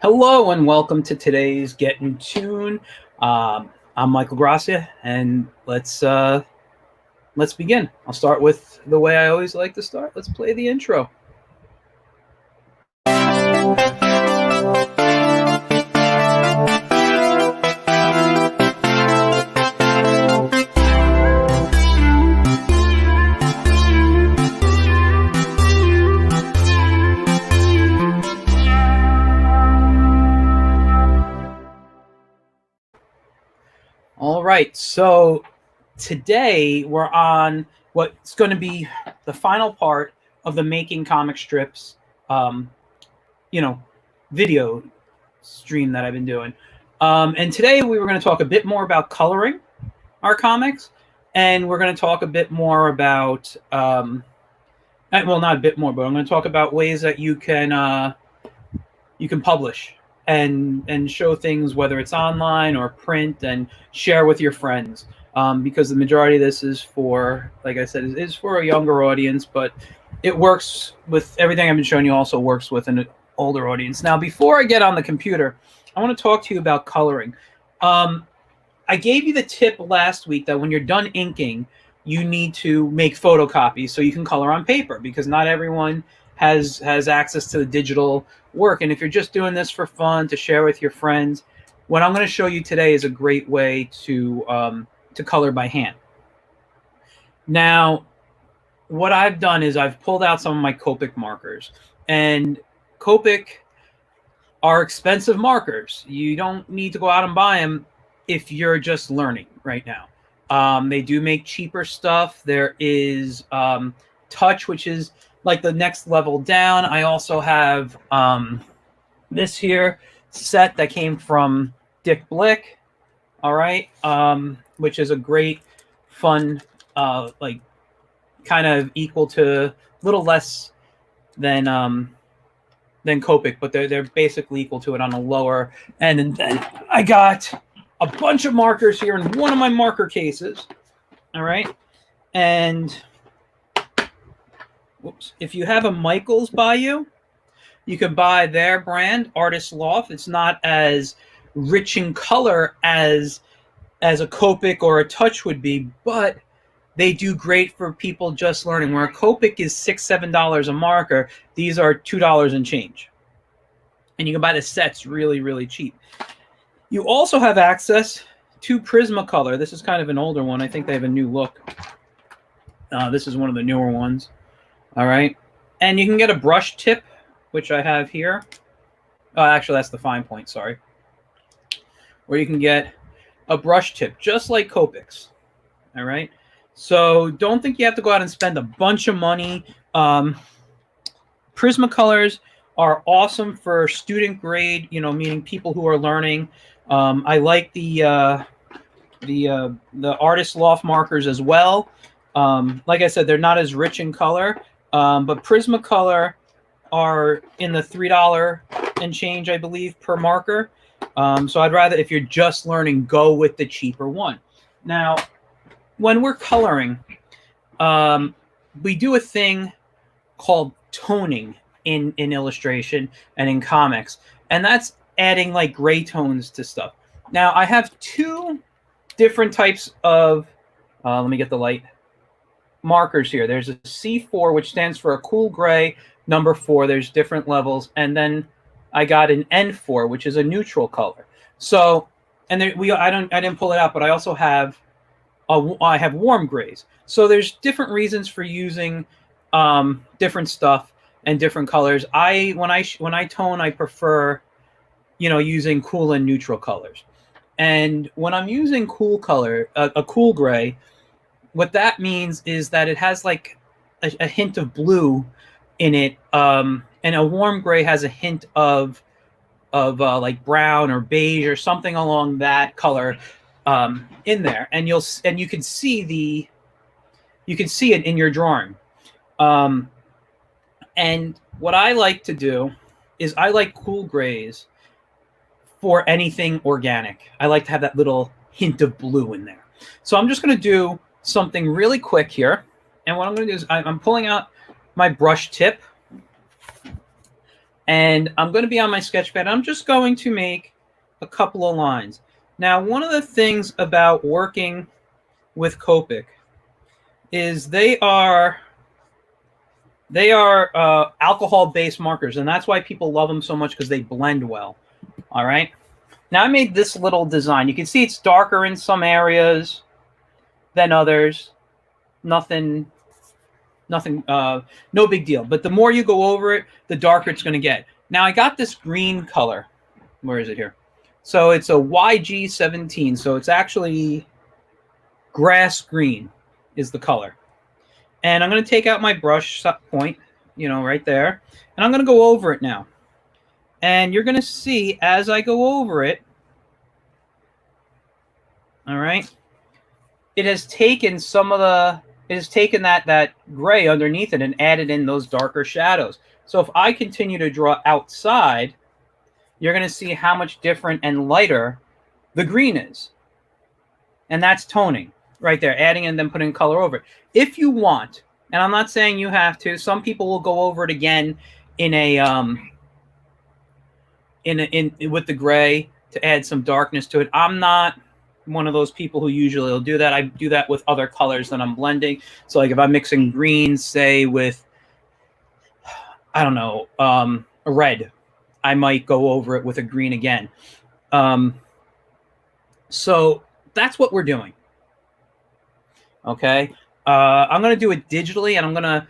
Hello and welcome to today's Getting Tune. I'm Michael Grassia, and let's begin. I'll start with the way I always like to start. Let's play the intro. All right, so today we're on what's going to be the final part of the Making Comic Strips, video stream that I've been doing. And today we were going to talk a bit more about coloring our comics, and we're going to talk a bit more about, well, not a bit more, but I'm going to talk about ways that you can publish and show things, whether it's online or print, and share with your friends, because the majority of this is for, like I said, is for a younger audience, but it works with everything I've been showing you, also works with an older audience. Now, before I get on the computer, I want to talk to you about coloring. I gave you the tip last week that when you're done inking, you need to make photocopies so you can color on paper, because not everyone has access to the digital work. And if you're just doing this for fun, to share with your friends, what I'm going to show you today is a great way to color by hand. Now, what I've done is I've pulled out some of my Copic markers, and Copic are expensive markers. You don't need to go out and buy them if you're just learning right now. They do make cheaper stuff. There is Touch, which is like the next level down. I also have this here set that came from Dick Blick, all right, which is a great, fun, like kind of equal to a little less than Copic, but they're basically equal to it on a lower end. And then I got a bunch of markers here in one of my marker cases, all right, and if you have a Michaels by you, you can buy their brand, Artist Loft. It's not as rich in color as a Copic or a Touch would be, but they do great for people just learning. Where a Copic is $6-7 a marker, these are $2 and change. And you can buy the sets really, really cheap. You also have access to Prismacolor. This is kind of an older one. I think they have a new look. This is one of the newer ones. All right, and you can get a brush tip, which I have here. Actually, that's the fine point, sorry. Where you can get a brush tip, just like Copic's. All right, so don't think you have to go out and spend a bunch of money. Prismacolors are awesome for student grade, meaning people who are learning. I like the Artist Loft markers as well. Like I said, they're not as rich in color. But Prismacolor are in the $3 and change, I believe, per marker. So I'd rather, if you're just learning, go with the cheaper one. Now, when we're coloring, we do a thing called toning in illustration and in comics, and that's adding like gray tones to stuff. Now, I have two different types of, let me get the light, markers here. There's a C4, which stands for a cool gray, number 4. There's different levels, and then I got an N4, which is a neutral color. So, and there, I didn't pull it out, but I also have I have warm grays. So there's different reasons for using different stuff and different colors. When I tone, I prefer using cool and neutral colors. And when I'm using cool color, a cool gray, what that means is that it has like a hint of blue in it, and a warm gray has a hint of like brown or beige or something along that color in there, and you can see it in your drawing. And what I like to do is I like cool grays for anything organic. I like to have that little hint of blue in there. So I'm just going to do something really quick here, and what I'm going to do is I'm pulling out my brush tip, And I'm going to be on my sketch pad. I'm just going to make a couple of lines. Now, one of the things about working with Copic is they are alcohol-based markers, and that's why people love them so much, because they blend well. All right. Now I made this little design. You can see it's darker in some areas than others. Nothing, no big deal. But the more you go over it, the darker it's going to get. Now I got this green color. Where is it here? So it's a YG17. So it's actually grass green is the color. And I'm going to take out my brush point, right there. And I'm going to go over it now. And you're going to see as I go over it, all right, it has taken that gray underneath it and added in those darker shadows. So if I continue to draw outside, you're going to see how much different and lighter the green is. And that's toning right there, adding and then putting color over it. If you want, and I'm not saying you have to, some people will go over it again in with the gray to add some darkness to it. I'm not one of those people who usually will do that. I do that with other colors that I'm blending. So like if I'm mixing greens, say with, I don't know, a red, I might go over it with a green again. So that's what we're doing. Okay. I'm going to do it digitally, and I'm going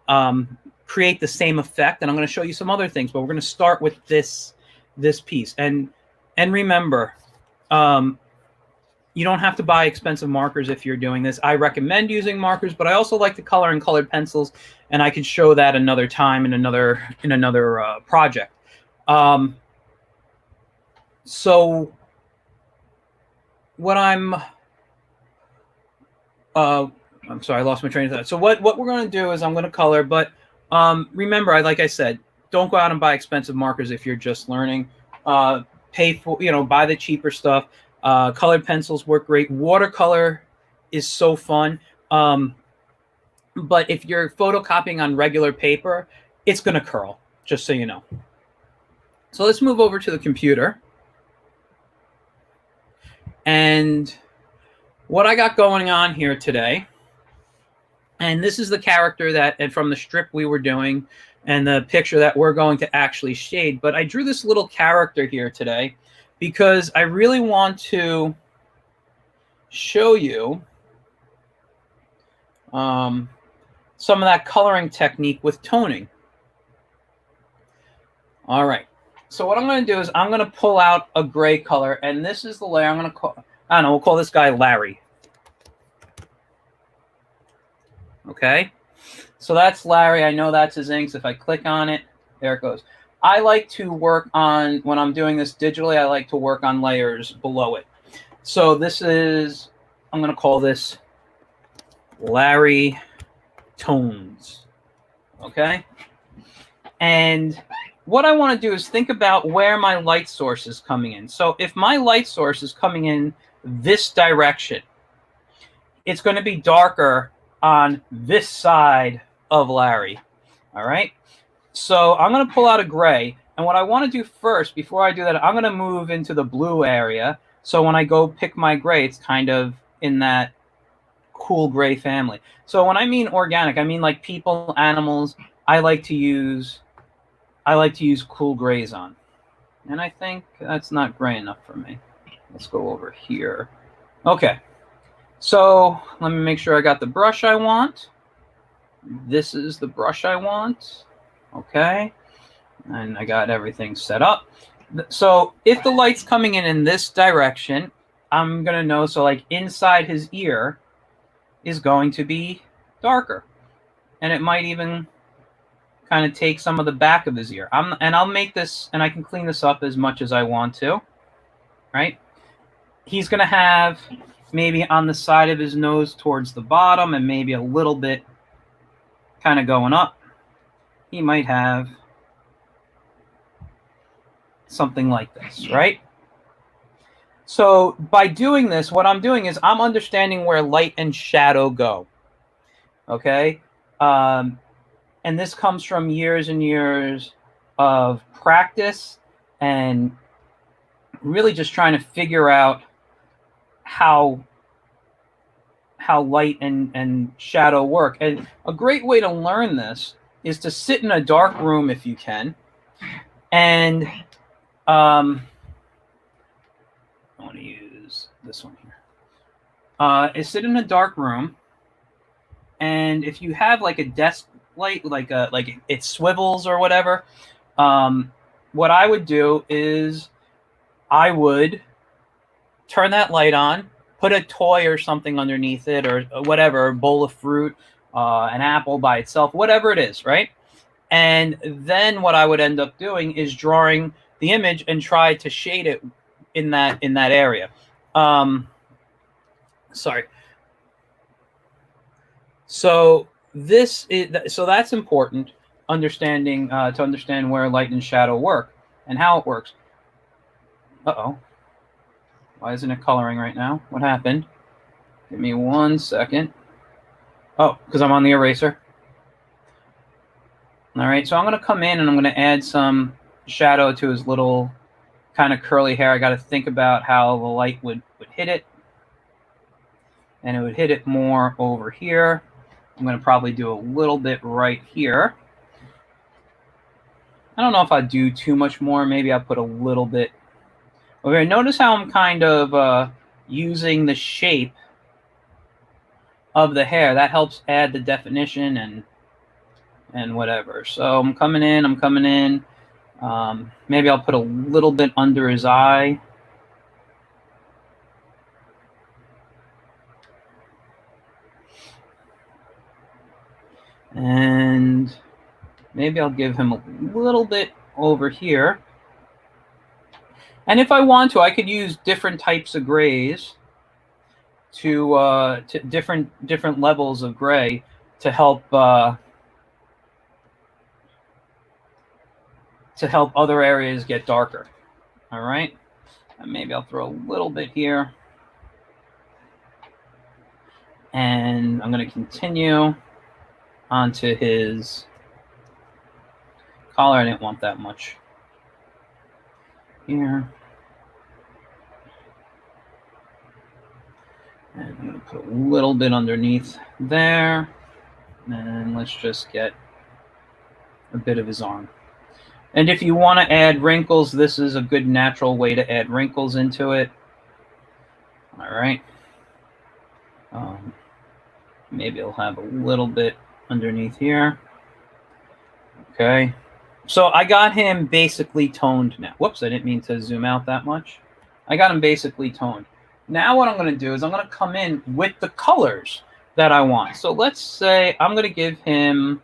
to create the same effect, and I'm going to show you some other things, but we're going to start with this piece. And remember, you don't have to buy expensive markers if you're doing this. I recommend using markers, but I also like to color in colored pencils, and I could show that another time in another project. So what I'm sorry, I lost my train of thought. So what we're going to do is I'm going to color, but remember, like I said, don't go out and buy expensive markers if you're just learning. Pay for, buy the cheaper stuff. Colored pencils work great. Watercolor is so fun. But if you're photocopying on regular paper, it's going to curl, just so you know. So let's move over to the computer. And what I got going on here today, and this is the character and from the strip we were doing and the picture that we're going to actually shade. But I drew this little character here today because I really want to show you some of that coloring technique with toning. All right. So what I'm going to do is I'm going to pull out a gray color, and this is the layer I'm going to call, I don't know, we'll call this guy Larry. Okay. So that's Larry. I know that's his inks. If I click on it, there it goes. I like to work on, when I'm doing this digitally, I like to work on layers below it. So this is, I'm going to call this Larry Tones. Okay. And what I want to do is think about where my light source is coming in. So if my light source is coming in this direction, it's going to be darker on this side of Larry. All right. So I'm going to pull out a gray. And what I want to do first, before I do that, I'm going to move into the blue area. So when I go pick my gray, it's kind of in that cool gray family. So when I mean organic, I mean like people, animals. I like to use cool grays on. And I think that's not gray enough for me. Let's go over here. Okay. So let me make sure I got the brush I want. This is the brush I want. Okay. And I got everything set up. So if the light's coming in this direction, I'm going to know. So like inside his ear is going to be darker. And it might even kind of take some of the back of his ear. And I'll make this, and I can clean this up as much as I want to. Right? He's going to have maybe on the side of his nose towards the bottom and maybe a little bit kind of going up. He might have something like this, right? So by doing this, what I'm doing is I'm understanding where light and shadow go. Okay? And this comes from years and years of practice and really just trying to figure out how light and shadow work. And a great way to learn this is to sit in a dark room if you can. And I want to use this one here. Is sit in a dark room, and if you have like a desk light, like it swivels or whatever, what I would do is I would turn that light on, put a toy or something underneath it, or whatever, a bowl of fruit, an apple by itself, whatever it is, right? And then what I would end up doing is drawing the image and try to shade it in that area. Sorry. So that's important, understanding to understand where light and shadow work and how it works. Uh-oh. Why isn't it coloring right now? What happened? Give me 1 second. Oh, because I'm on the eraser. All right, so I'm going to come in and I'm going to add some shadow to his little kind of curly hair. I got to think about how the light would hit it. And it would hit it more over here. I'm going to probably do a little bit right here. I don't know if I'd do too much more. Maybe I'll put a little bit. Okay, notice how I'm kind of using the shape of the hair. That helps add the definition and whatever. So I'm coming in. Maybe I'll put a little bit under his eye. And maybe I'll give him a little bit over here. And if I want to, I could use different types of grays to different levels of gray to help other areas get darker. All right, and maybe I'll throw a little bit here, and I'm going to continue onto his collar. I didn't want that much here. And I'm going to put a little bit underneath there. And let's just get a bit of his arm. And if you want to add wrinkles, this is a good natural way to add wrinkles into it. All right. Maybe I'll have a little bit underneath here. Okay. So I got him basically toned now. Whoops, I didn't mean to zoom out that much. I got him basically toned. Now what I'm going to do is I'm going to come in with the colors that I want. So let's say I'm going to give him,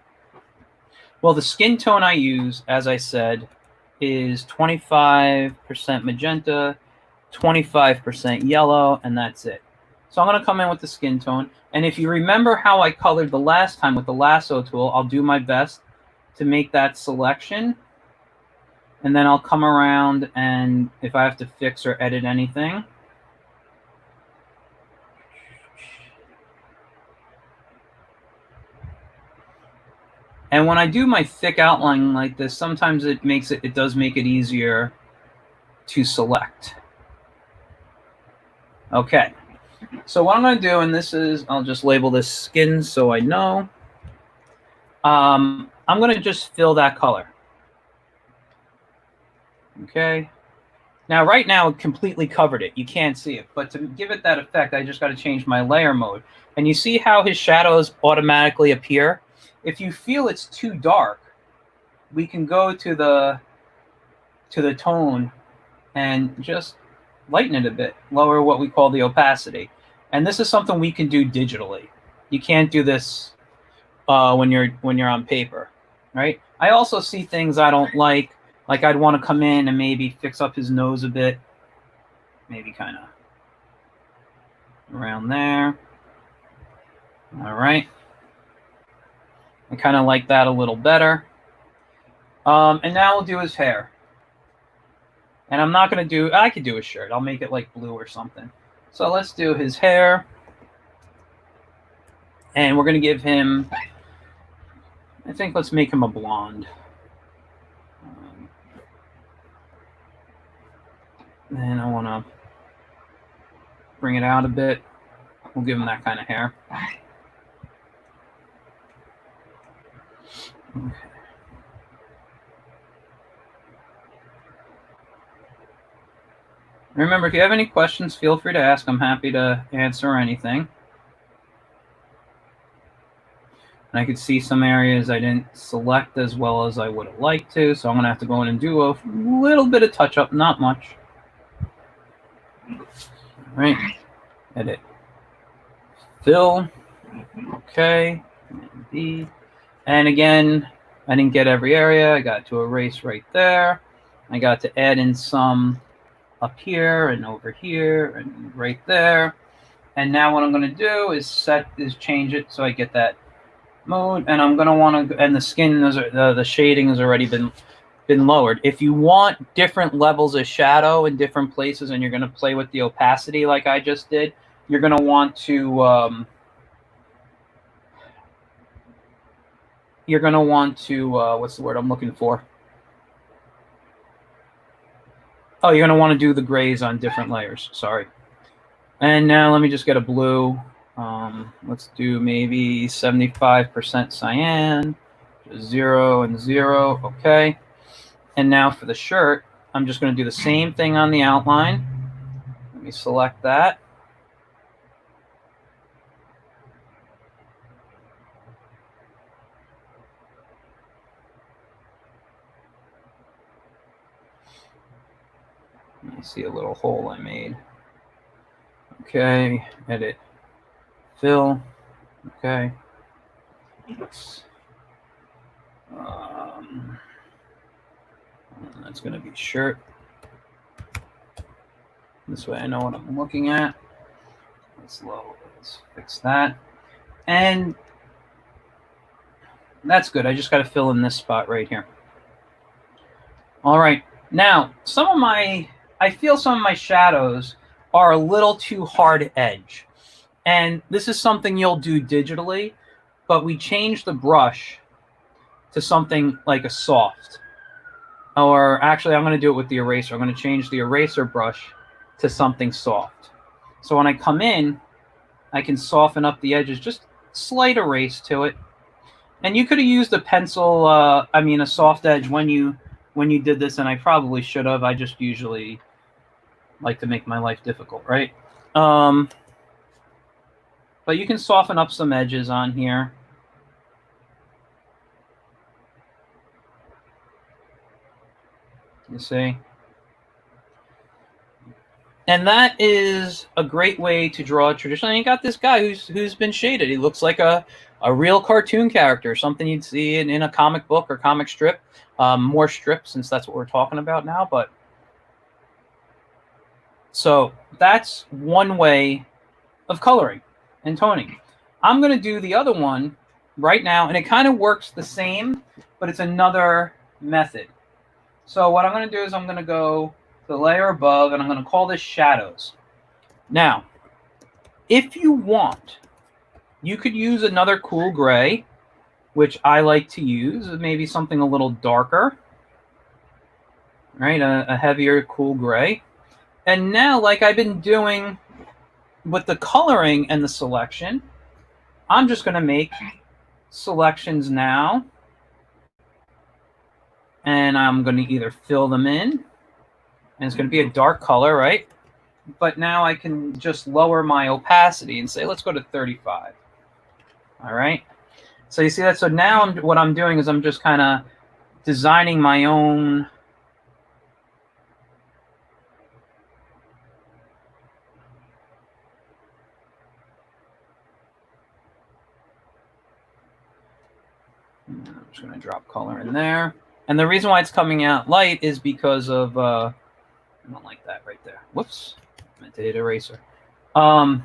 well, the skin tone I use, as I said, is 25% magenta, 25% yellow, and that's it. So I'm going to come in with the skin tone. And if you remember how I colored the last time with the lasso tool, I'll do my best to make that selection. And then I'll come around, and if I have to fix or edit anything, and when I do my thick outline like this, sometimes it does make it easier to select. Okay, so what I'm going to do, and this is, I'll just label this skin so I know. I'm going to just fill that color. Okay. Now, right now, it completely covered it. You can't see it. But to give it that effect, I just got to change my layer mode. And you see how his shadows automatically appear? If you feel it's too dark, we can go to the tone and just lighten it a bit, lower what we call the opacity. And this is something we can do digitally. You can't do this when you're on paper, right? I also see things I don't like I'd want to come in and maybe fix up his nose a bit, maybe kind of around there. All right. I kind of like that a little better. And now we'll do his hair. And I'm not going to do, I could do a shirt. I'll make it like blue or something. So let's do his hair. And we're going to give him, I think let's make him a blonde. And I want to bring it out a bit. We'll give him that kind of hair. Okay. Remember, if you have any questions, feel free to ask. I'm happy to answer anything. And I could see some areas I didn't select as well as I would have liked to, so I'm going to have to go in and do a little bit of touch-up, not much. All right, edit, fill, okay, and again, I didn't get every area. I got to erase right there. I got to add in some up here and over here and right there. And now what I'm going to do is change it so I get that mode, and I'm going to want to, and the skin, the shading has already been lowered. If you want different levels of shadow in different places and you're going to play with the opacity like I just did, you're going to want to what's the word I'm looking for? Oh, you're going to want to do the grays on different layers. Sorry. And now let me just get a blue. Let's do maybe 75% cyan, 0 and 0. Okay. And now for the shirt, I'm just going to do the same thing on the outline. Let me select that. You see a little hole I made. Okay, edit, fill. Okay. That's going to be shirt. This way I know what I'm looking at. Let's fix that. And that's good. I just got to fill in this spot right here. All right. Now, I feel some of my shadows are a little too hard edge. And this is something you'll do digitally, but we changed the brush to something like a soft. Or actually, I'm going to do it with the eraser. I'm going to change the eraser brush to something soft. So when I come in, I can soften up the edges, just slight erase to it. And you could have used a pencil, a soft edge when you did this, and I probably should have. I just usually like to make my life difficult, right? But you can soften up some edges on here. You see? And that is a great way to draw traditionally. And you got this guy who's been shaded. He looks like a real cartoon character, something you'd see in a comic book or comic strip. More strips, since that's what we're talking about now. But so that's one way of coloring and toning. I'm going to do the other one right now, and it kind of works the same, but it's another method. So what I'm going to do is I'm going to go to the layer above, and I'm going to call this shadows. Now, if you want, you could use another cool gray, which I like to use, maybe something a little darker, right? A heavier cool gray. And now, like I've been doing with the coloring and the selection, I'm just going to make selections now. And I'm going to either fill them in, and it's going to be a dark color, right? But now I can just lower my opacity and say, let's go to 35. All right. So you see that? So now what I'm doing is I'm just kind of designing my own I'm just going to drop color in there. And the reason why it's coming out light is because of, I don't like that right there. Whoops, I meant to hit eraser. There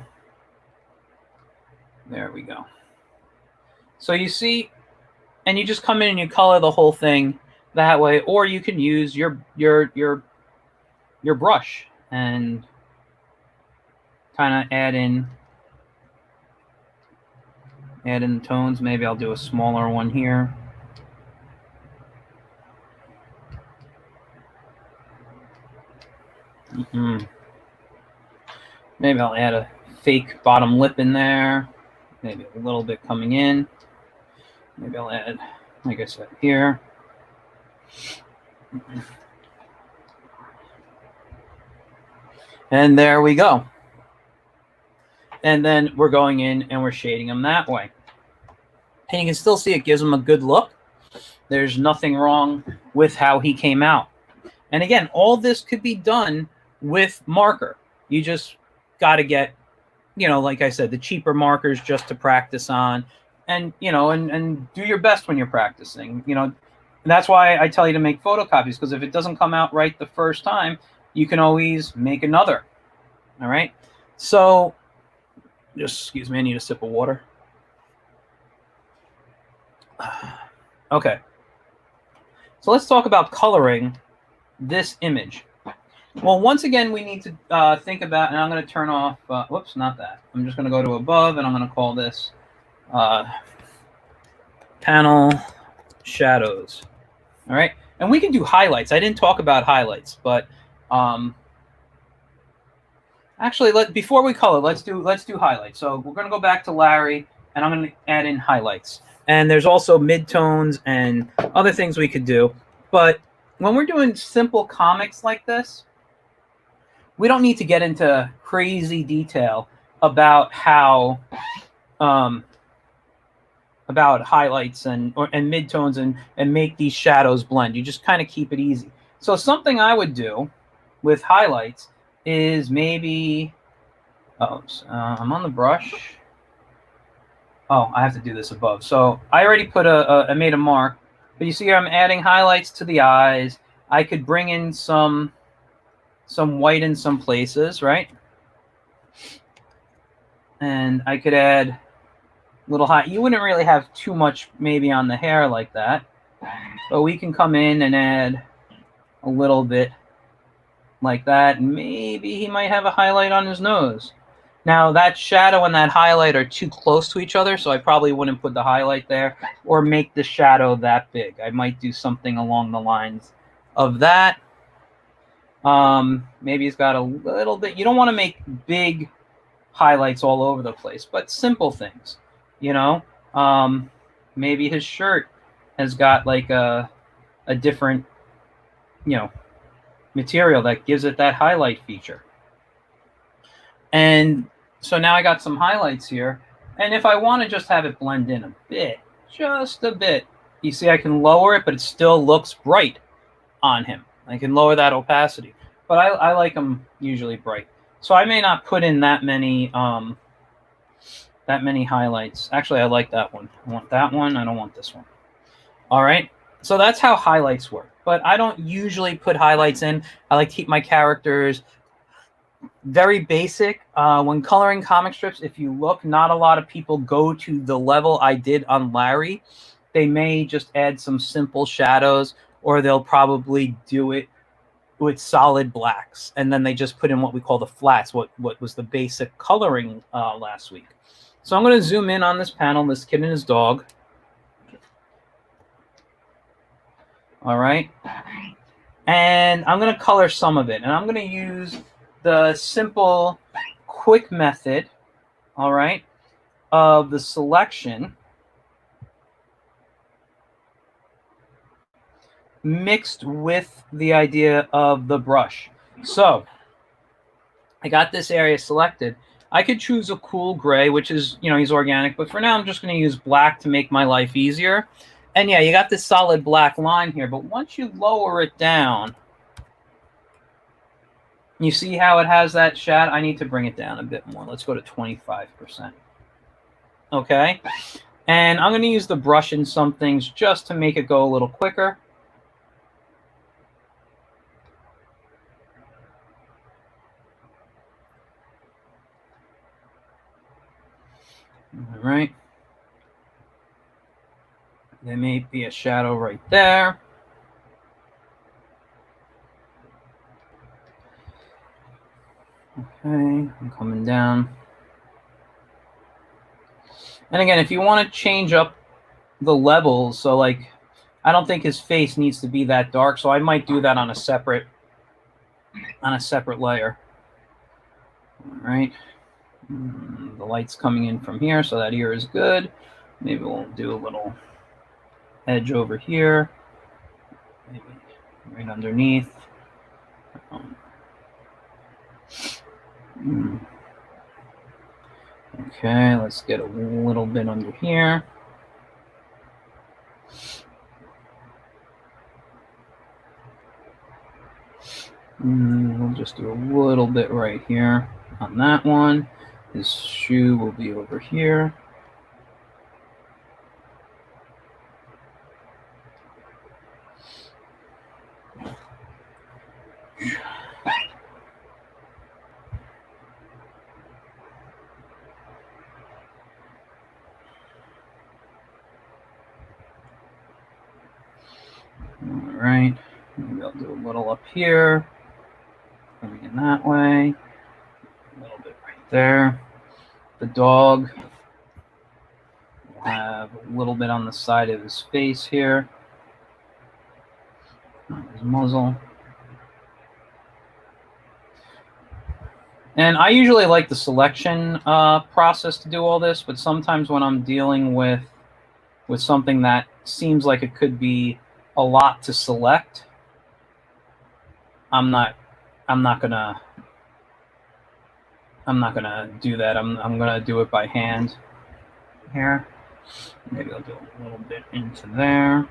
we go. So you see, and you just come in and you color the whole thing that way, or you can use your brush and kind of add in tones. Maybe I'll do a smaller one here. Maybe I'll add a fake bottom lip in there. Maybe a little bit coming in. Maybe I'll add, like I said, here. And there we go. And then we're going in and we're shading them that way. And you can still see it gives them a good look. There's nothing wrong with how he came out. And again, all this could be done with marker. You just got to get, you know, like I said, the cheaper markers just to practice on, and, you know, and do your best when you're practicing, you know. And that's why I tell you to make photocopies, because if it doesn't come out right the first time, you can always make another. All right. So just excuse me, I need a sip of water. Okay. So let's talk about coloring this image. Well, once again, we need to think about, and I'm going to turn off, whoops, not that. I'm just going to go to above, and I'm going to call this panel shadows. All right. And we can do highlights. I didn't talk about highlights, but actually, before we color, let's do highlights. So we're going to go back to Larry, and I'm going to add in highlights. And there's also midtones and other things we could do. But when we're doing simple comics like this, we don't need to get into crazy detail about how about highlights and midtones and make these shadows blend. You just kind of keep it easy. So something I would do with highlights is maybe, I'm on the brush. Oh, I have to do this above. So I already put I made a mark, but you see here I'm adding highlights to the eyes. I could bring in some white in some places, right? And I could add little high. You wouldn't really have too much maybe on the hair like that, but we can come in and add a little bit like that. Maybe he might have a highlight on his nose. Now that shadow and that highlight are too close to each other, so I probably wouldn't put the highlight there or make the shadow that big. I might do something along the lines of that. Maybe he's got a little bit. You don't want to make big highlights all over the place, but simple things, you know. Maybe his shirt has got like a different, you know, material that gives it that highlight feature. And so now I got some highlights here. And if I want to just have it blend in a bit, just a bit, you see I can lower it, but it still looks bright on him. I can lower that opacity, but I like them usually bright. So I may not put in that many highlights. Actually, I like that one. I want that one. I don't want this one. All right. So that's how highlights work. But I don't usually put highlights in. I like to keep my characters very basic. When coloring comic strips, if you look, not a lot of people go to the level I did on Larry. They may just add some simple shadows, or they'll probably do it with solid blacks, and then they just put in what we call the flats, what was the basic coloring last week. So I'm going to zoom in on this panel, this kid and his dog. All right. And I'm going to color some of it, and I'm going to use the simple, quick method, all right, of the selection mixed with the idea of the brush. So I got this area selected. I could choose a cool gray, which is, you know, he's organic, but for now I'm just going to use black to make my life easier. And yeah, you got this solid black line here, but once you lower it down, you see how it has that shadow? I need to bring it down a bit more. Let's go to 25%. Okay. And I'm going to use the brush in some things just to make it go a little quicker. All right. There may be a shadow right there. Okay, I'm coming down. And again, if you want to change up the levels, so like, I don't think his face needs to be that dark, so I might do that on a separate on a separate layer. All right. The light's coming in from here, so that ear is good. Maybe we'll do a little edge over here, maybe right underneath. Okay, let's get a little bit under here. We'll just do a little bit right here on that one. His shoe will be over here. All right, maybe I'll do a little up here, coming in that way, a little bit right there. The dog will have a little bit on the side of his face here, on his muzzle. And I usually like the selection process to do all this, but sometimes when I'm dealing with something that seems like it could be a lot to select, I'm not gonna do that. I'm gonna do it by hand here. Maybe I'll do a little bit into there.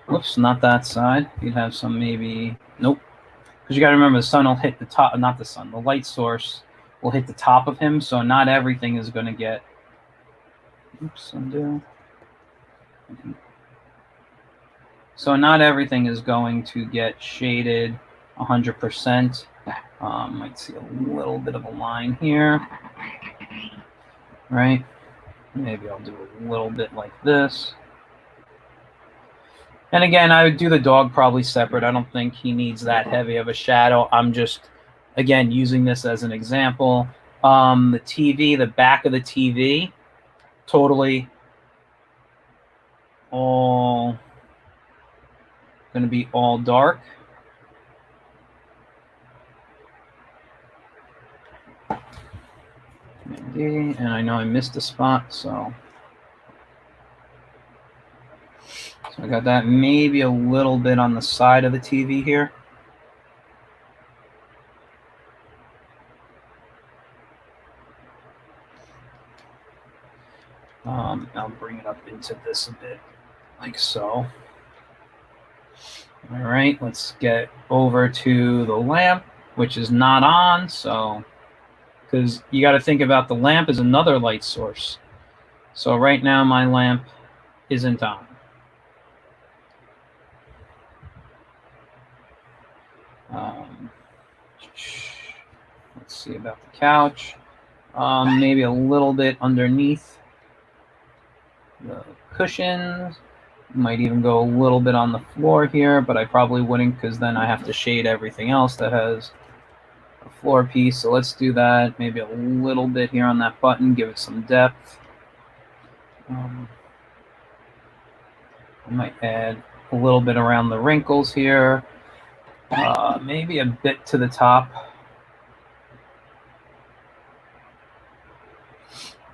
Whoops, not that side. You'd have some maybe, nope. Because you got to remember, the sun will hit the top, not the sun, the light source will hit the top of him, so not everything is going to get, oops, undo. So not everything is going to get shaded 100%. Might see a little bit of a line here, right? Maybe I'll do a little bit like this. And again, I would do the dog probably separate. I don't think he needs that heavy of a shadow. I'm just, again, using this as an example. The TV, the back of the TV, totally all going to be all dark. Maybe, and I know I missed a spot, so I got that maybe a little bit on the side of the TV here. I'll bring it up into this a bit, like so. All right, let's get over to the lamp, which is not on, so, because you got to think about the lamp is another light source. So right now my lamp isn't on. Let's see about the couch. Maybe a little bit underneath the cushions. Might even go a little bit on the floor here, but I probably wouldn't because then I have to shade everything else that has a floor piece. So let's do that. Maybe a little bit here on that button, give it some depth. I might add a little bit around the wrinkles here. Maybe a bit to the top.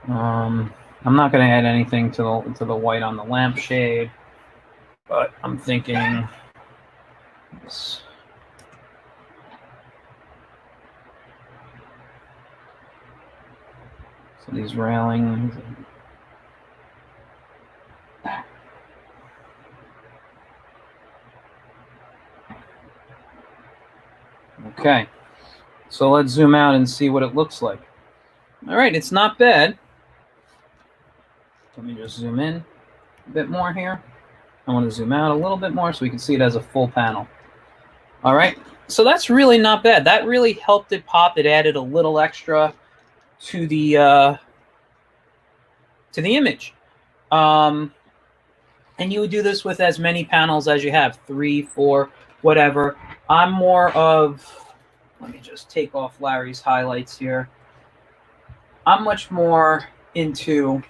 I'm not going to add anything to the white on the lampshade, but I'm thinking so these railings. Okay, so let's zoom out and see what it looks like. All right, it's not bad. Let me just zoom in a bit more here. I want to zoom out a little bit more so we can see it as a full panel. All right, so that's really not bad. That really helped it pop. It added a little extra to the image. And you would do this with as many panels as you have, 3, 4, whatever. I'm more of, let me just take off Larry's highlights here. I'm much more into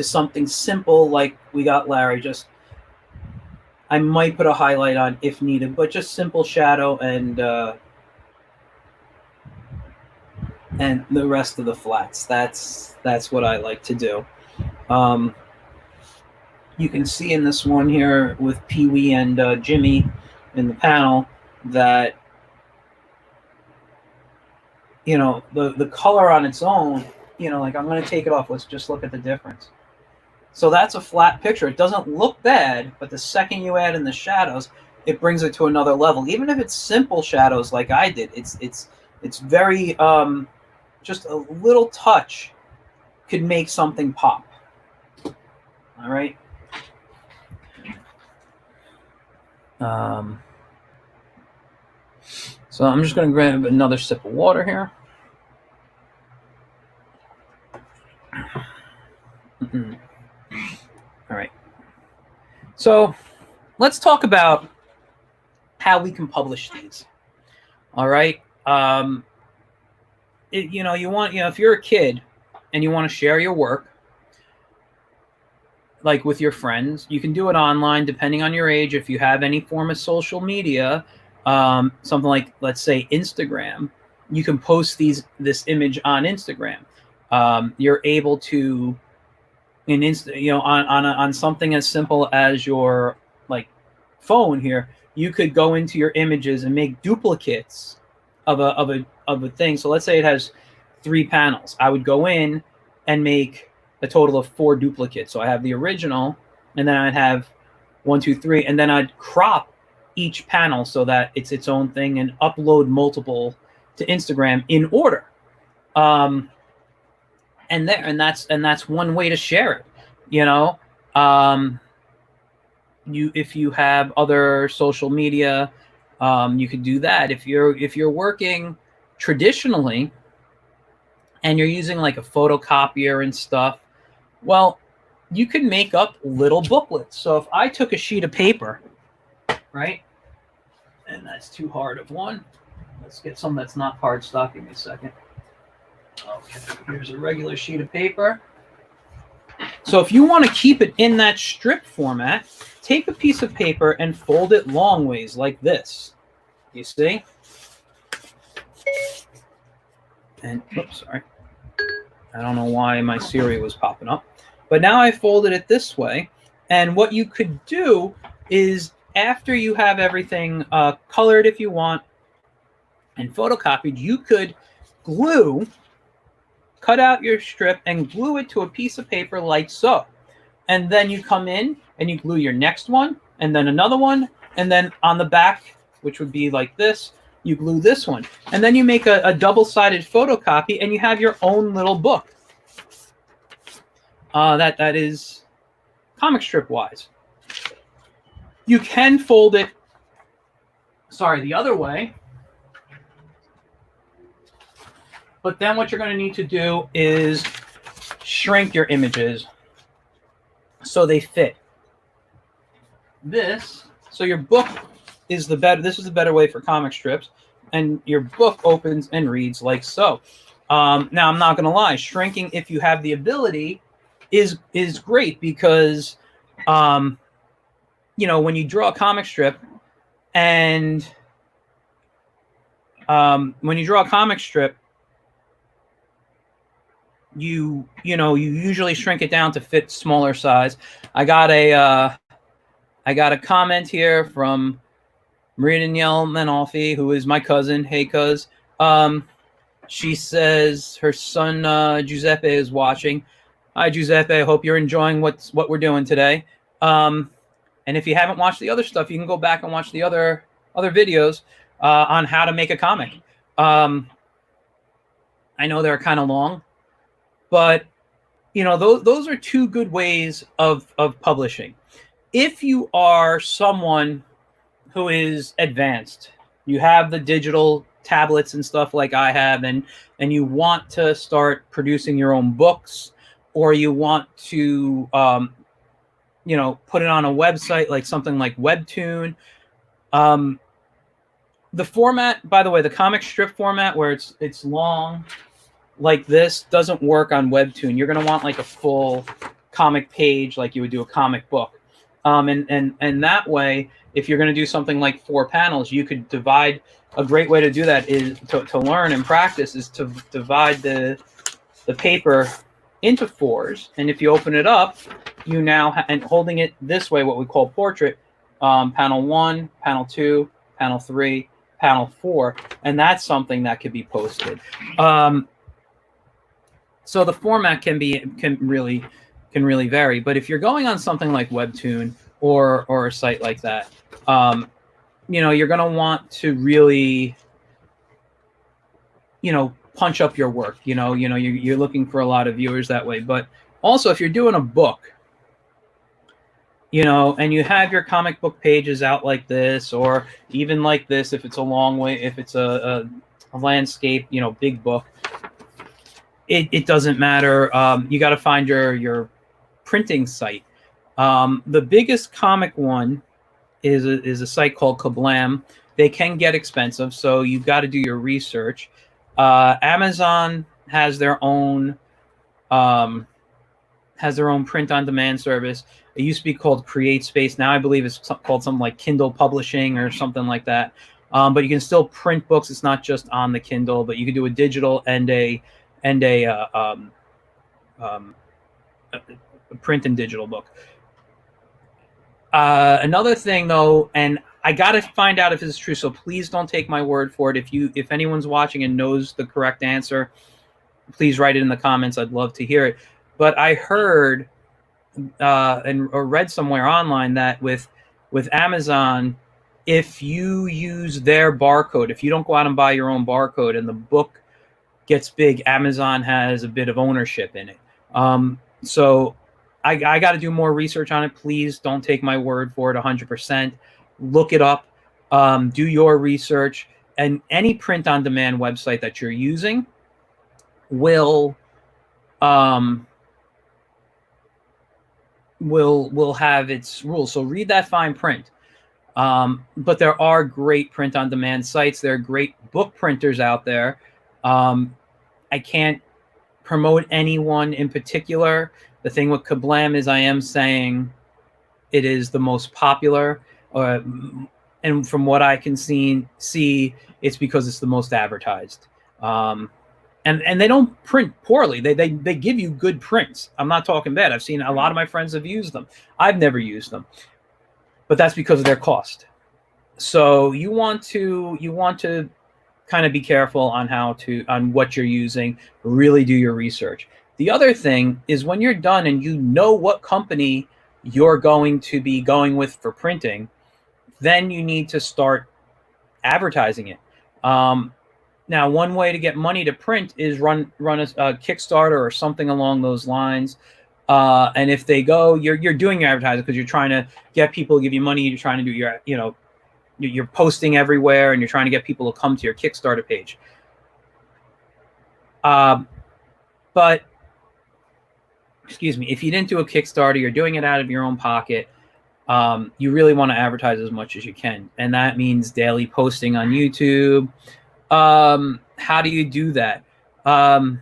something simple like we got Larry, just I might put a highlight on if needed, but just simple shadow and the rest of the flats. That's what I like to do. You can see in this one here with Pee Wee and Jimmy in the panel that, you know, the color on its own, you know, like I'm going to take it off. Let's just look at the difference. So that's a flat picture. It doesn't look bad, but the second you add in the shadows, it brings it to another level. Even if it's simple shadows like I did, it's very just a little touch could make something pop. All right. So I'm just going to grab another sip of water here. All right. So let's talk about how we can publish these. All right. You know, if you're a kid and you want to share your work, like with your friends, you can do it online depending on your age. If you have any form of social media, something like, let's say, Instagram, you can post this image on Instagram. You're able to, on something as simple as your like phone here, you could go into your images and make duplicates of a thing. So let's say it has 3 panels. I would go in and make a total of 4 duplicates. So I have the original, and then I'd have 1, 2, 3, and then I'd crop each panel so that it's its own thing and upload multiple to Instagram in order. And that's one way to share it. You know, if you have other social media, you could do that. If you're working traditionally and you're using like a photocopier and stuff, well, you can make up little booklets. So if I took a sheet of paper, right, and that's too hard of one. Let's get some that's not cardstock. Give me a second. Okay, here's a regular sheet of paper. So if you want to keep it in that strip format, take a piece of paper and fold it long ways like this. You see? And, oops, sorry. I don't know why my Siri was popping up. But now I folded it this way. And what you could do is, after you have everything colored if you want and photocopied, you could cut out your strip and glue it to a piece of paper like so. And then you come in and you glue your next one, and then another one, and then on the back, which would be like this, you glue this one. And then you make a double-sided photocopy, and you have your own little book. That is comic strip-wise. You can fold it, the other way. But then what you're going to need to do is shrink your images so they fit. So your book is this is the better way for comic strips, and your book opens and reads like so. Now, I'm not going to lie, shrinking, if you have the ability, is great because, when you draw a comic strip and you usually shrink it down to fit smaller size. I got a comment here from Maria Danielle Manolfi, who is my cousin. Hey, cuz. She says her son Giuseppe is watching. Hi, Giuseppe. I hope you're enjoying what we're doing today. And if you haven't watched the other stuff, you can go back and watch the other videos on how to make a comic. I know they're kind of long, but those are 2 good ways of publishing. If you are someone who is advanced, you have the digital tablets and stuff like I have, and you want to start producing your own books, or you want to put it on a website like something like Webtoon. The format, by the way, the comic strip format where it's long like this doesn't work on Webtoon. You're going to want like a full comic page like you would do a comic book. And that way, if you're going to do something like 4 panels, you could divide. A great way to do that is to learn and practice is to divide the paper into 4s, and if you open it up, you now and holding it this way, what we call portrait, panel 1, panel 2, panel 3, panel 4, and that's something that could be posted. So the format can really vary, but if you're going on something like Webtoon or a site like that, you know, you're going to want to really, you know, punch up your work. You know, you're looking for a lot of viewers that way. But also, if you're doing a book, you know, and you have your comic book pages out like this, or even like this, if it's a long way, if it's a landscape, you know, big book, it doesn't matter. You got to find your printing site. The biggest comic one is a site called Kablam. They can get expensive, so you've got to do your research. Amazon has their own print-on-demand service. It used to be called CreateSpace. Now I believe it's called something like Kindle Publishing or something like that. But you can still print books. It's not just on the Kindle, but you can do a digital and a print and digital book. Another thing, though, and I got to find out if this is true, so please don't take my word for it. If anyone's watching and knows the correct answer, please write it in the comments. I'd love to hear it. But I heard or read somewhere online that with Amazon, if you use their barcode, if you don't go out and buy your own barcode and the book gets big, Amazon has a bit of ownership in it. So I got to do more research on it. Please don't take my word for it 100%. Look it up. Do your research. And any print-on-demand website that you're using will have its rules. So read that fine print. But there are great print-on-demand sites. There are great book printers out there. I can't promote anyone in particular. The thing with Kablam is I am saying it is the most popular, and from what I can see, it's because it's the most advertised. And they don't print poorly. They give you good prints. I'm not talking bad. I've seen a lot of my friends have used them. I've never used them, but that's because of their cost. So you want to kind of be careful on what you're using. Really do your research. The other thing is when you're done and you know what company you're going to be going with for printing, then you need to start advertising it. Now, one way to get money to print is run a Kickstarter or something along those lines. And if they go, you're doing your advertising because you're trying to get people to give you money. You're trying to do you're posting everywhere and you're trying to get people to come to your Kickstarter page. But excuse me, if you didn't do a Kickstarter, you're doing it out of your own pocket. You really want to advertise as much as you can, and that means daily posting on YouTube. How do you do that? Well,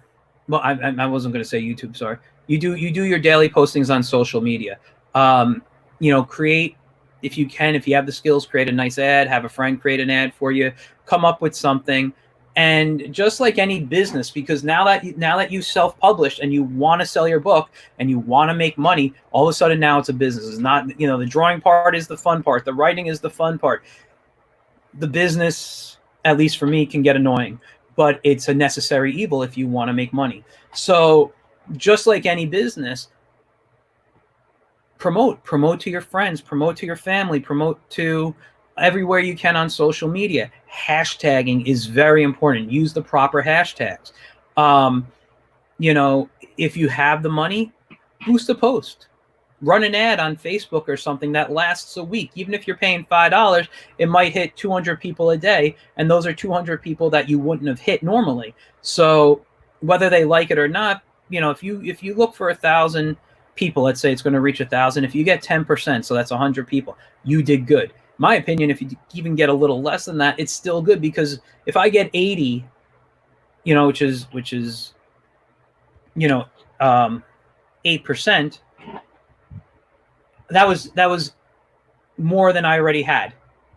I wasn't going to say YouTube. Sorry. You do your daily postings on social media. Create, if you can, if you have the skills, create a nice ad. Have a friend create an ad for you. Come up with something. And just like any business, because now that you self-published and you want to sell your book and you want to make money, all of a sudden now it's a business. It's not, the drawing part is the fun part. The writing is the fun part. The business, at least for me, can get annoying, but it's a necessary evil if you want to make money. So just like any business, promote to your friends, promote to your family, promote to everywhere you can on social media. Hashtagging is very important. Use the proper hashtags. If you have the money, boost a post. Run an ad on Facebook or something that lasts a week. Even if you're paying $5, it might hit 200 people a day, and those are 200 people that you wouldn't have hit normally. So whether they like it or not, if you look for 1,000 people, let's say it's going to reach 1,000. If you get 10%, so that's 100 people, you did good. My opinion, if you even get a little less than that, it's still good, because if I get 80, which is 8%, that was more than I already had,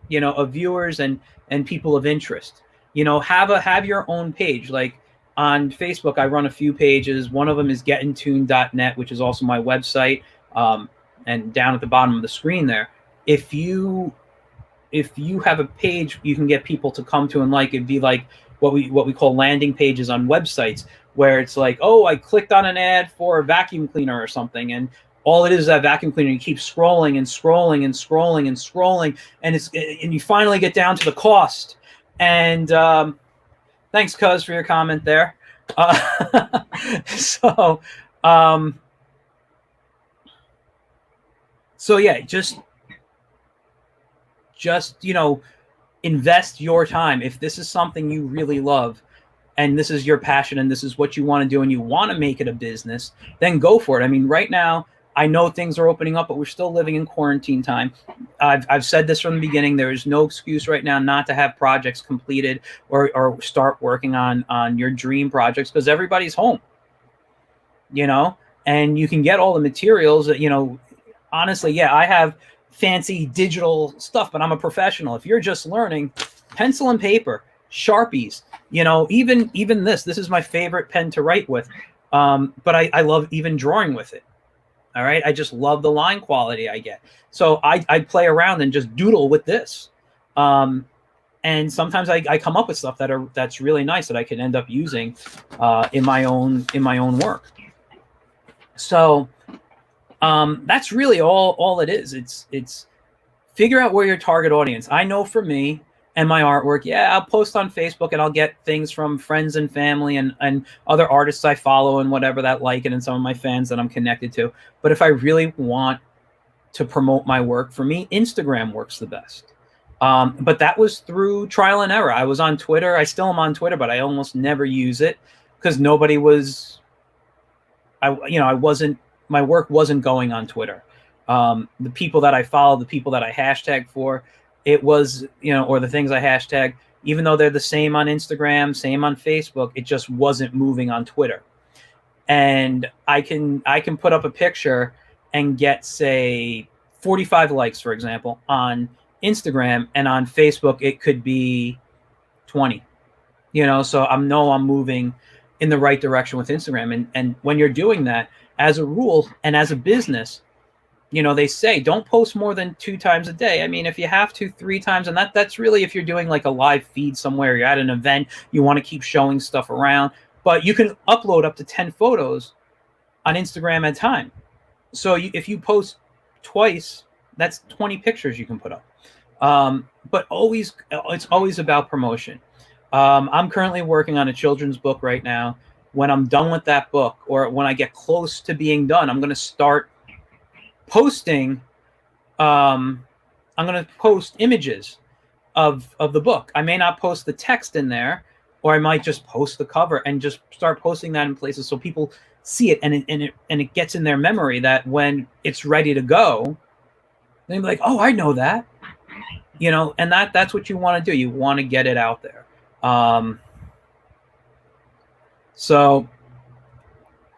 you know, of viewers and people of interest. You know, have your own page. Like on Facebook, I run a few pages. One of them is gettingtoon.net, which is also my website. And down at the bottom of the screen there, if you have a page you can get people to come to and like, it'd be like what we call landing pages on websites, where it's like, oh, I clicked on an ad for a vacuum cleaner or something, and all it is that vacuum cleaner. You keep scrolling and scrolling and scrolling and scrolling, and you finally get down to the cost. And thanks, Cuz, for your comment there. So yeah, just you know, invest your time. If this is something you really love, and this is your passion, and this is what you want to do, and you want to make it a business, then go for it. I mean, right now, I know things are opening up, but we're still living in quarantine time. I've said this from the beginning. There is no excuse right now not to have projects completed or start working on your dream projects, because everybody's home, you know, and you can get all the materials that, you know, honestly, yeah, I have fancy digital stuff, but I'm a professional. If you're just learning, pencil and paper, Sharpies, you know, even this is my favorite pen to write with. But I love even drawing with it. All right. I just love the line quality I get. So I play around and just doodle with this. And sometimes I come up with stuff that's really nice that I can end up using in my own work. So that's really all it is. It's figure out where your target audience. I know for me and my artwork, yeah, I'll post on Facebook and I'll get things from friends and family and other artists I follow and whatever that like it, and some of my fans that I'm connected to. But if I really want to promote my work, for me, Instagram works the best. But that was through trial and error. I was on Twitter. I still am on Twitter, but I almost never use it because nobody was, my work wasn't going on Twitter. The people that I follow, the people that I hashtag for, it was, you know, or the things I hashtag, even though they're the same on Instagram, same on Facebook, it just wasn't moving on Twitter. And I can put up a picture and get, say, 45 likes, for example, on Instagram, and on Facebook it could be 20. You know, so I'm moving in the right direction with Instagram. And when you're doing that, as a rule and as a business, you know, they say don't post more than 2 times a day. I mean, if you have to, 3 times, and that's really if you're doing like a live feed somewhere, you're at an event, you want to keep showing stuff around, but you can upload up to 10 photos on Instagram at a time. So if you post twice, that's 20 pictures you can put up. But it's always about promotion. I'm currently working on a children's book right now. When I'm done with that book, or when I get close to being done, I'm going to start posting. I'm going to post images of the book. I may not post the text in there, or I might just post the cover and just start posting that in places so people see it, and it gets in their memory that when it's ready to go, they'll be like, oh, I know that. You know, and that's what you want to do. You want to get it out there. So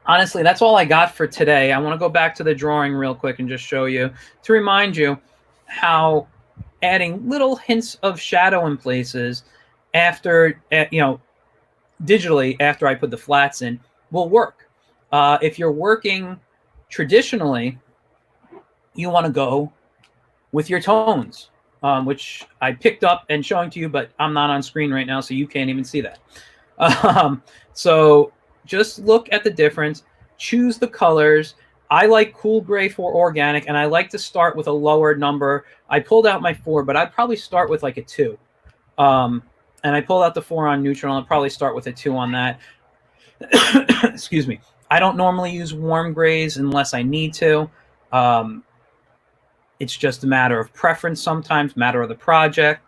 honestly, that's all I got for today. I want to go back to the drawing real quick and just show you, to remind you how adding little hints of shadow in places after, you know, digitally after I put the flats in will work. If you're working traditionally, you want to go with your tones. Which I picked up and showing to you, but I'm not on screen right now, so you can't even see that. So just look at the difference, choose the colors. I like cool gray for organic, and I like to start with a lower number. I pulled out my 4, but I'd probably start with like a 2. And I pulled out the 4 on neutral, and I'll probably start with a 2 on that. Excuse me. I don't normally use warm grays unless I need to. It's just a matter of preference sometimes, matter of the project.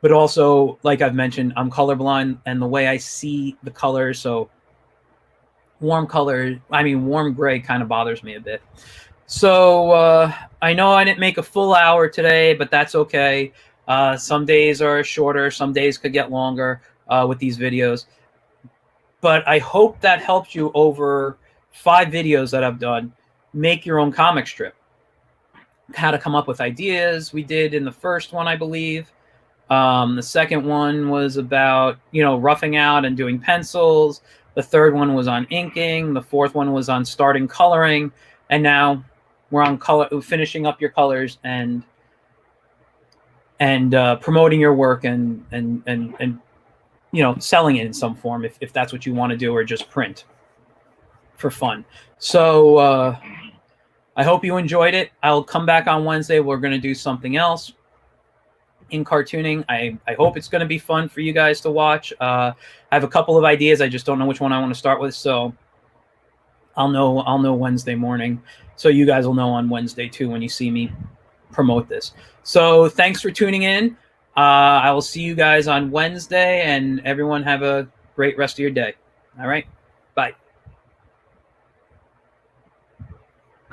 But also, like I've mentioned, I'm colorblind, and the way I see the colors, so warm gray kind of bothers me a bit. So I know I didn't make a full hour today, but that's okay. Some days are shorter, some days could get longer with these videos. But I hope that helped you over 5 videos that I've done make your own comic strip. how to come up with ideas. We did in the first one, I believe. The second one was about, roughing out and doing pencils. The third one was on inking. The fourth one was on starting coloring. And now we're on finishing up your colors and promoting your work and selling it in some form if that's what you want to do, or just print for fun. So I hope you enjoyed it. I'll come back on Wednesday. We're going to do something else in cartooning. I hope it's going to be fun for you guys to watch. I have a couple of ideas. I just don't know which one I want to start with. So I'll know Wednesday morning. So you guys will know on Wednesday too when you see me promote this. So thanks for tuning in. I will see you guys on Wednesday, and everyone have a great rest of your day. All right. Bye.